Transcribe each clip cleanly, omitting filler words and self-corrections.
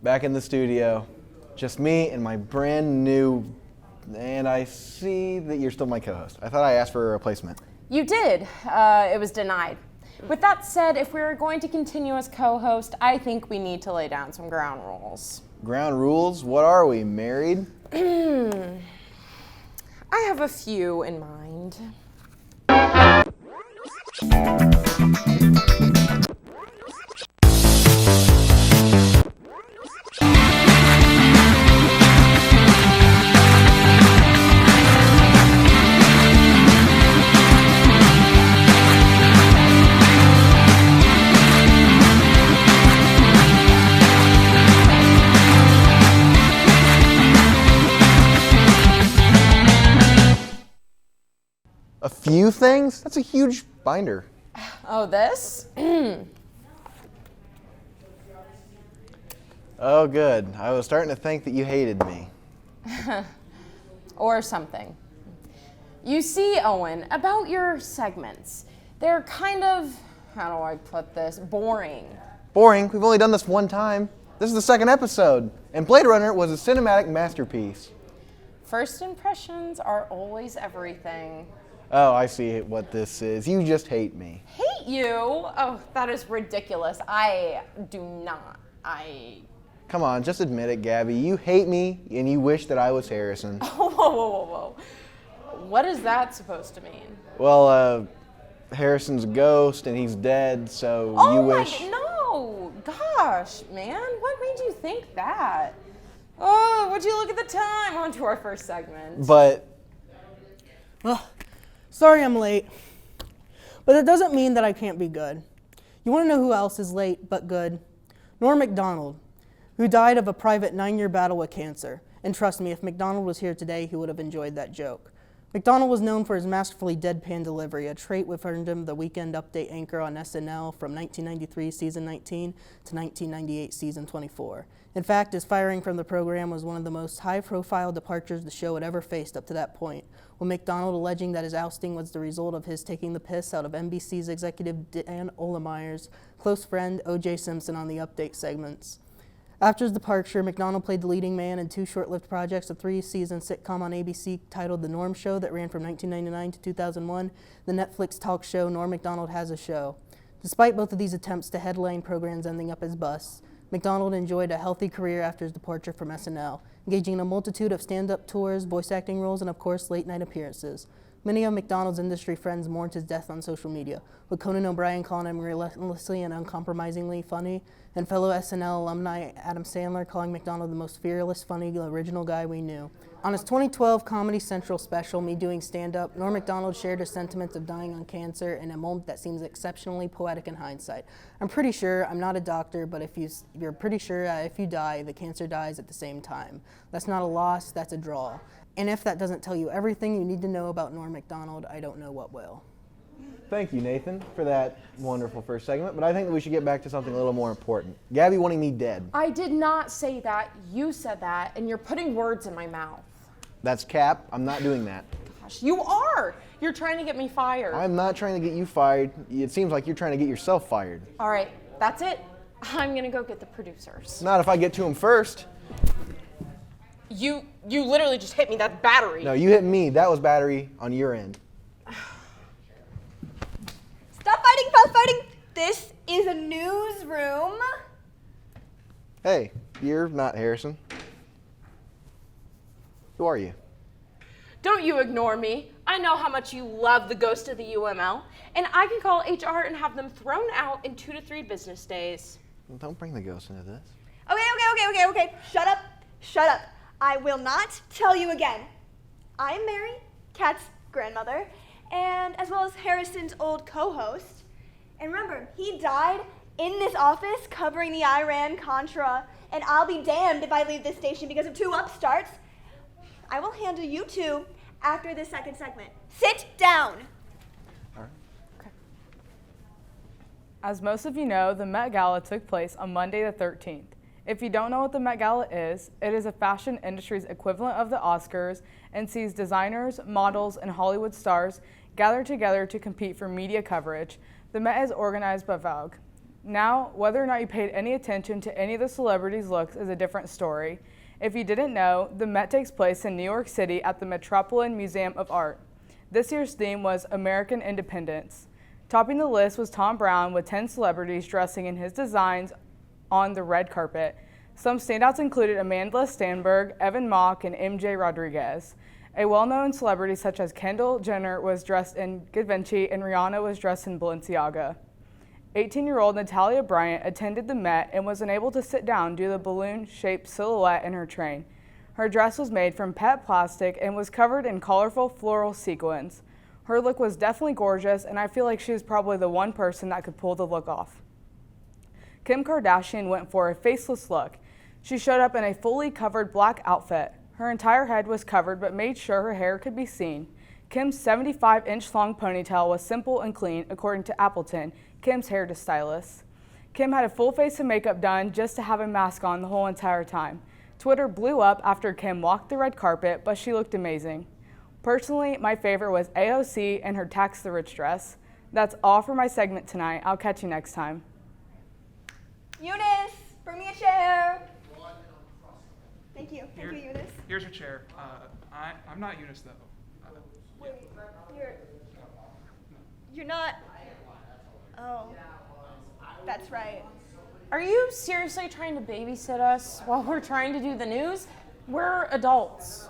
Back in the studio. Just me and my brand new, and I see that you're still my co-host. I thought I asked for a replacement. You did. It was denied. With that said, if we're going to continue as co-host, I think we need to lay down some ground rules. Ground rules? What are we, married? I have a few in mind. A few things? That's a huge binder. Oh, this? Oh, good. I was starting to think that you hated me. Or something. You see, Owen, about your segments, they're kind of, how do I put this, boring. Boring? We've only done this one time. This is the second episode, and Blade Runner was a cinematic masterpiece. First impressions are always everything. Oh, I see what this is. You just hate me. Hate you? Oh, that is ridiculous. I do not. Come on, just admit it, Gabby. You hate me, and you wish that I was Harrison. Oh, whoa. What is that supposed to mean? Well, Harrison's a ghost, and he's dead, so you wish... No! Gosh, man. What made you think that? Oh, would you look at the time? On to our first segment. But... Ugh. Sorry I'm late, but it doesn't mean that I can't be good. You want to know who else is late but good? Norm MacDonald, who died of a private 9-year battle with cancer. And trust me, if MacDonald was here today, he would have enjoyed that joke. MacDonald was known for his masterfully deadpan delivery, a trait which earned him the Weekend Update anchor on SNL from 1993 season 19 to 1998 season 24. In fact, his firing from the program was one of the most high-profile departures the show had ever faced up to that point, with MacDonald alleging that his ousting was the result of his taking the piss out of NBC's executive Dan Olemeyer's close friend O.J. Simpson on the Update segments. After his departure, MacDonald played the leading man in 2 short-lived projects, a 3-season sitcom on ABC titled The Norm Show that ran from 1999 to 2001, the Netflix talk show Norm MacDonald Has a Show. Despite both of these attempts to headline programs ending up as busts, MacDonald enjoyed a healthy career after his departure from SNL, engaging in a multitude of stand-up tours, voice acting roles, and of course, late-night appearances. Many of MacDonald's industry friends mourned his death on social media, with Conan O'Brien calling him relentlessly and uncompromisingly funny, and fellow SNL alumni Adam Sandler calling MacDonald the most fearless, funny, original guy we knew. On his 2012 Comedy Central special, Me Doing Stand-Up, Norm MacDonald shared his sentiments of dying on cancer in a moment that seems exceptionally poetic in hindsight. I'm pretty sure, I'm not a doctor, but you're pretty sure if you die, the cancer dies at the same time. That's not a loss, that's a draw. And if that doesn't tell you everything you need to know about Norm MacDonald, I don't know what will. Thank you, Nathan, for that wonderful first segment, but I think that we should get back to something a little more important. Gabby wanting me dead. I did not say that. You said that, and you're putting words in my mouth. That's cap. I'm not doing that. Gosh, you are! You're trying to get me fired. I'm not trying to get you fired. It seems like you're trying to get yourself fired. All right, that's it. I'm gonna go get the producers. Not if I get to them first. You literally just hit me. That's battery. No, you hit me. That was battery on your end. Stop fighting! This is a newsroom. Hey, you're not Harrison. Who are you? Don't you ignore me. I know how much you love the ghost of the UML, and I can call HR and have them thrown out in 2 to 3 business days. Don't bring the ghost into this. Okay. Shut up. I will not tell you again. I am Mary, Kat's grandmother, and as well as Harrison's old co-host. And remember, he died in this office covering the Iran-Contra, and I'll be damned if I leave this station because of 2 upstarts. I will handle you 2 after this second segment. Sit down. All right. Okay. As most of you know, the Met Gala took place on Monday the 13th. If you don't know what the Met Gala is, it is a fashion industry's equivalent of the Oscars and sees designers, models, and Hollywood stars gather together to compete for media coverage. The Met is organized by Vogue. Now, whether or not you paid any attention to any of the celebrities' looks is a different story. If you didn't know, the Met takes place in New York City at the Metropolitan Museum of Art. This year's theme was American Independence. Topping the list was Tom Brown with 10 celebrities dressing in his designs on the red carpet. Some standouts included Amanda Stenberg, Evan Mock, and MJ Rodriguez. A well-known celebrity such as Kendall Jenner was dressed in Givenchy and Rihanna was dressed in Balenciaga. 18-year-old Natalia Bryant attended the Met and was unable to sit down due to the balloon-shaped silhouette in her train. Her dress was made from PET plastic and was covered in colorful floral sequins. Her look was definitely gorgeous, and I feel like she was probably the one person that could pull the look off. Kim Kardashian went for a faceless look. She showed up in a fully covered black outfit. Her entire head was covered but made sure her hair could be seen. Kim's 75-inch long ponytail was simple and clean, according to Appleton, Kim's hair stylist. Kim had a full face of makeup done just to have a mask on the whole entire time. Twitter blew up after Kim walked the red carpet, but she looked amazing. Personally, my favorite was AOC and her Tax the Rich dress. That's all for my segment tonight. I'll catch you next time. Eunice, bring me a chair. Thank you. Thank you, Eunice. Here's your chair. I'm not Eunice, though. Wait, you're not. Oh, that's right. Are you seriously trying to babysit us while we're trying to do the news? We're adults.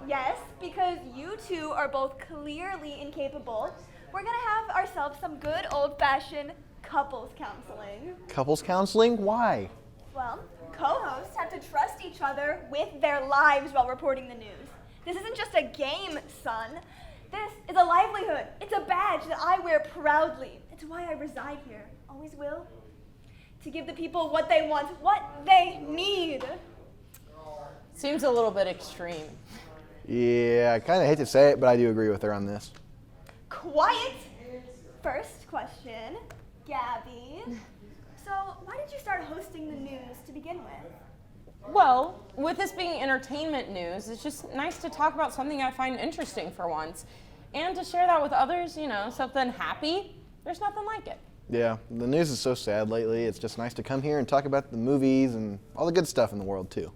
Yes, because you two are both clearly incapable. We're gonna have ourselves some good old-fashioned couples counseling. Couples counseling? Why? Well, co-hosts have to trust each other with their lives while reporting the news. This isn't just a game, son. This is a livelihood. It's a badge that I wear proudly. It's why I reside here. Always will. To give the people what they want, what they need. Seems a little bit extreme. Yeah, I kind of hate to say it, but I do agree with her on this. Quiet! First question, Gabby. So, why did you start hosting the news to begin with? Well, with this being entertainment news, it's just nice to talk about something I find interesting for once. And to share that with others, something happy. There's nothing like it. Yeah, the news is so sad lately. It's just nice to come here and talk about the movies and all the good stuff in the world, too.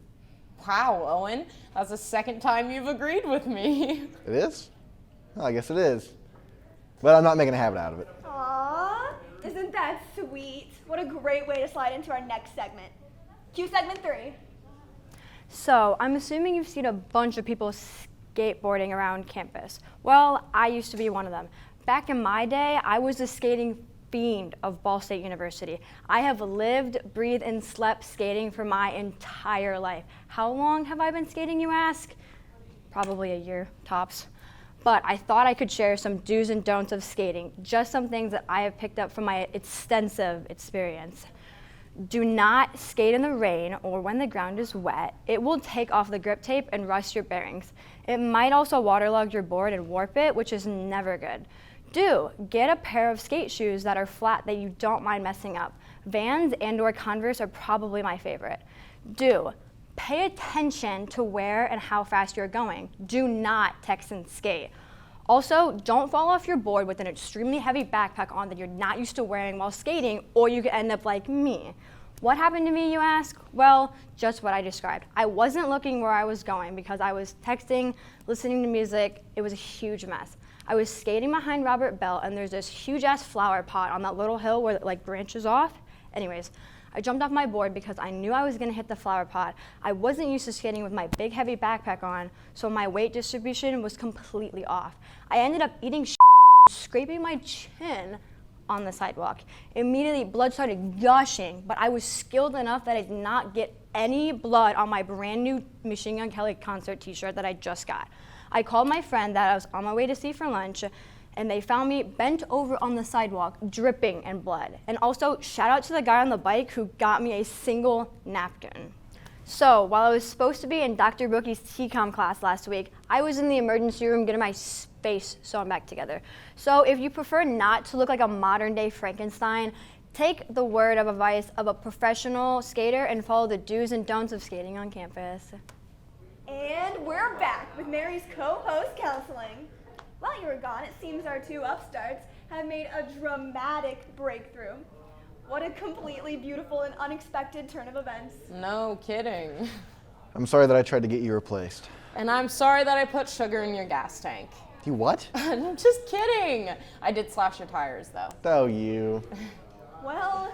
Wow, Owen, that's the second time you've agreed with me. It is? Well, I guess it is. But I'm not making a habit out of it. Aww, isn't that sweet? What a great way to slide into our next segment. Cue segment 3. So, I'm assuming you've seen a bunch of people skateboarding around campus. Well, I used to be one of them. Back in my day, I was a skating fiend of Ball State University. I have lived, breathed, and slept skating for my entire life. How long have I been skating, you ask? Probably a year, tops. But I thought I could share some do's and don'ts of skating, just some things that I have picked up from my extensive experience. Do not skate in the rain or when the ground is wet. It will take off the grip tape and rust your bearings. It might also waterlog your board and warp it, which is never good. Do get a pair of skate shoes that are flat that you don't mind messing up. Vans and/or Converse are probably my favorite. Do pay attention to where and how fast you're going. Do not text and skate. Also, don't fall off your board with an extremely heavy backpack on that you're not used to wearing while skating, or you could end up like me. What happened to me, you ask? Well, just what I described. I wasn't looking where I was going because I was texting, listening to music. It was a huge mess. I was skating behind Robert Bell, and there's this huge-ass flower pot on that little hill where it like branches off. Anyways, I jumped off my board because I knew I was gonna hit the flower pot. I wasn't used to skating with my big heavy backpack on, so my weight distribution was completely off. I ended up eating scraping my chin on the sidewalk. Immediately, blood started gushing, but I was skilled enough that I did not get any blood on my brand new Machine Gun Kelly concert t-shirt that I just got. I called my friend that I was on my way to see for lunch, and they found me bent over on the sidewalk, dripping in blood. And also, shout out to the guy on the bike who got me a single napkin. So, while I was supposed to be in Dr. Bookie's TCOM class last week, I was in the emergency room getting my face sewn back together. So, if you prefer not to look like a modern-day Frankenstein, take the word of advice of a professional skater and follow the do's and don'ts of skating on campus. And we're back with Mary's co-host counseling. While you were gone, it seems our two upstarts have made a dramatic breakthrough. What a completely beautiful and unexpected turn of events. No kidding. I'm sorry that I tried to get you replaced. And I'm sorry that I put sugar in your gas tank. You what? I'm just kidding. I did slash your tires though. Oh, you. Well,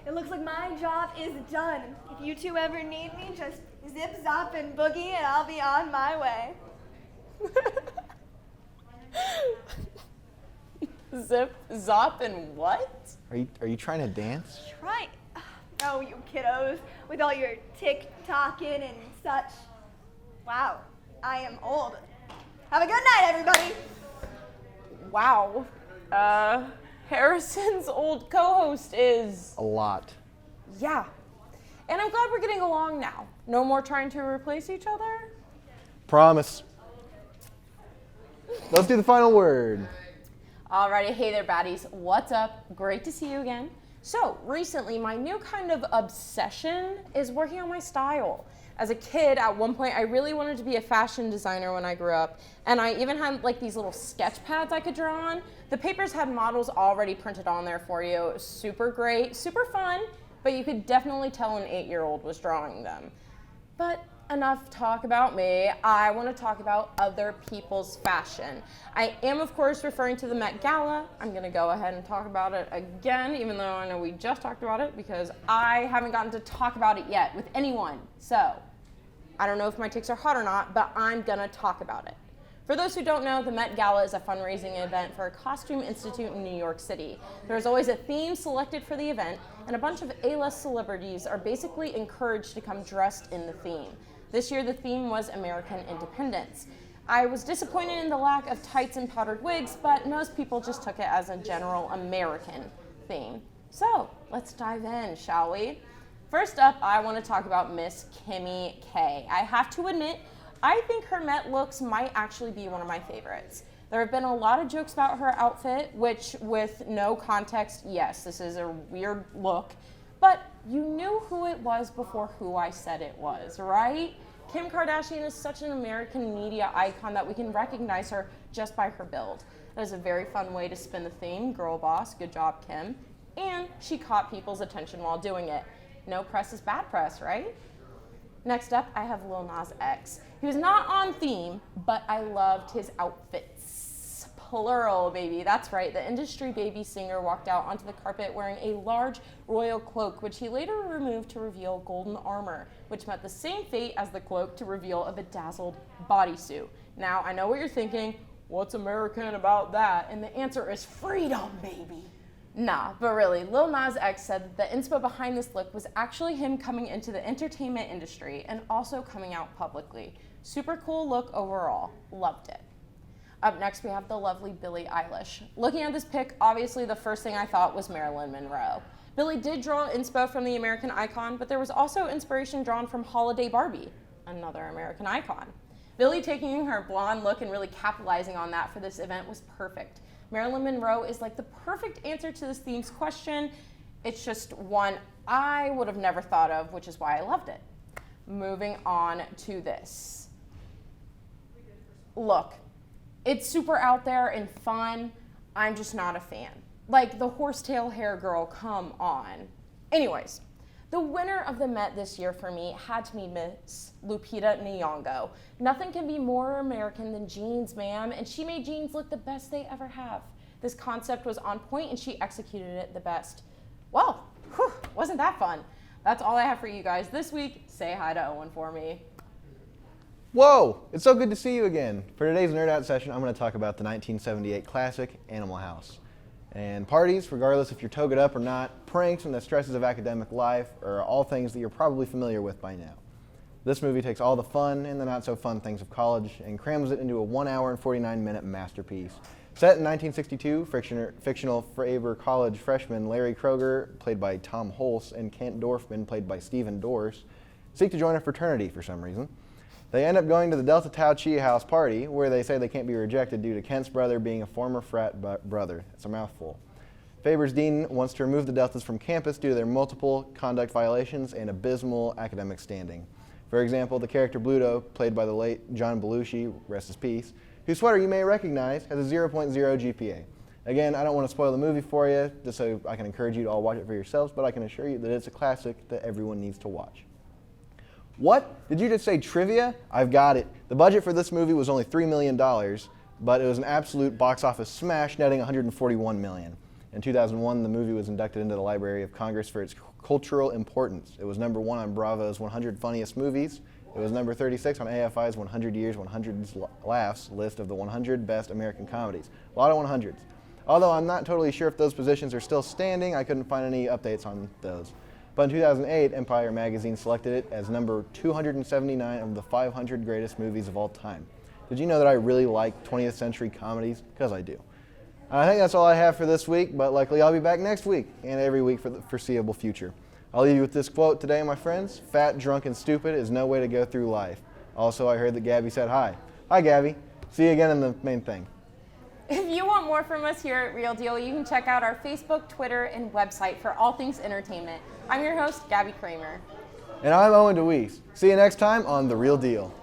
it looks like my job is done. If you two ever need me, just zip, zop, and boogie, and I'll be on my way. Zip, zop, and what? Are you trying to dance? Right. Oh, you kiddos, with all your tick-tocking and such. Wow, I am old. Have a good night, everybody. Wow. Harrison's old co-host is... A lot. Yeah. And I'm glad we're getting along now. No more trying to replace each other. Promise. Let's do the final word. Alrighty, hey there baddies, what's up? Great to see you again. So recently, my new kind of obsession is working on my style. As a kid, at one point, I really wanted to be a fashion designer when I grew up, and I even had like these little sketch pads I could draw on. The papers had models already printed on there for you. It was super great, super fun, but you could definitely tell an 8-year-old was drawing them. But enough talk about me. I want to talk about other people's fashion. I am, of course, referring to the Met Gala. I'm going to go ahead and talk about it again, even though I know we just talked about it, because I haven't gotten to talk about it yet with anyone. So, I don't know if my takes are hot or not, but I'm going to talk about it. For those who don't know, the Met Gala is a fundraising event for a costume institute in New York City. There's always a theme selected for the event, and a bunch of A-list celebrities are basically encouraged to come dressed in the theme. This year, the theme was American independence. I was disappointed in the lack of tights and powdered wigs, but most people just took it as a general American theme. So, let's dive in, shall we? First up, I want to talk about Miss Kimmy K. I have to admit, I think her Met looks might actually be one of my favorites. There have been a lot of jokes about her outfit, which with no context, yes, this is a weird look, but you knew who it was before who I said it was, right? Kim Kardashian is such an American media icon that we can recognize her just by her build. That is a very fun way to spin the theme, girl boss, good job, Kim. And she caught people's attention while doing it. No press is bad press, right? Next up, I have Lil Nas X. He was not on theme, but I loved his outfits. Plural, baby. That's right. The industry baby singer walked out onto the carpet wearing a large royal cloak, which he later removed to reveal golden armor, which met the same fate as the cloak to reveal a bedazzled bodysuit. Now, I know what you're thinking. What's American about that? And the answer is freedom, baby. Nah, but really, Lil Nas X said that the inspo behind this look was actually him coming into the entertainment industry and also coming out publicly. Super cool look overall. Loved it. Up next, we have the lovely Billie Eilish. Looking at this pic, obviously the first thing I thought was Marilyn Monroe. Billie did draw inspo from the American icon, but there was also inspiration drawn from Holiday Barbie, another American icon. Billie taking her blonde look and really capitalizing on that for this event was perfect. Marilyn Monroe is like the perfect answer to this theme's question. It's just one I would have never thought of, which is why I loved it. Moving on to this. Look, it's super out there and fun. I'm just not a fan. Like the horsetail hair girl, come on. Anyways, the winner of the Met this year for me had to be Miss Lupita Nyong'o. Nothing can be more American than jeans, ma'am, and she made jeans look the best they ever have. This concept was on point and she executed it the best. Well, whew, wasn't that fun? That's all I have for you guys this week. Say hi to Owen for me. Whoa, it's so good to see you again. For today's Nerd Out session, I'm going to talk about the 1978 classic, Animal House. And parties, regardless if you're togered up or not, pranks and the stresses of academic life are all things that you're probably familiar with by now. This movie takes all the fun and the not so fun things of college and crams it into a 1 hour and 49-minute masterpiece. Set in 1962, fictional Faber College freshman Larry Kroger, played by Tom Hulse, and Kent Dorfman, played by Stephen Dorff, seek to join a fraternity for some reason. They end up going to the Delta Tau Chi House party, where they say they can't be rejected due to Kent's brother being a former frat brother. It's a mouthful. Faber's dean wants to remove the Deltas from campus due to their multiple conduct violations and abysmal academic standing. For example, the character Bluto, played by the late John Belushi, rest his peace, whose sweater you may recognize, has a 0.0 GPA. Again, I don't want to spoil the movie for you, just so I can encourage you to all watch it for yourselves, but I can assure you that it's a classic that everyone needs to watch. What? Did you just say trivia? I've got it. The budget for this movie was only $3 million, but it was an absolute box office smash, netting $141 million. In 2001, the movie was inducted into the Library of Congress for its cultural importance. It was number 1 on Bravo's 100 Funniest Movies. It was number 36 on AFI's 100 Years, 100 Laughs list of the 100 Best American Comedies. A lot of 100s. Although I'm not totally sure if those positions are still standing, I couldn't find any updates on those. But in 2008, Empire magazine selected it as number 279 of the 500 greatest movies of all time. Did you know that I really like 20th century comedies? Because I do. I think that's all I have for this week, but likely I'll be back next week and every week for the foreseeable future. I'll leave you with this quote today, my friends. Fat, drunk, and stupid is no way to go through life. Also, I heard that Gabby said hi. Hi, Gabby. See you again in the main thing. If you want more from us here at Real Deal, you can check out our Facebook, Twitter, and website for all things entertainment. I'm your host, Gabby Kramer. And I'm Owen DeWeese. See you next time on The Real Deal.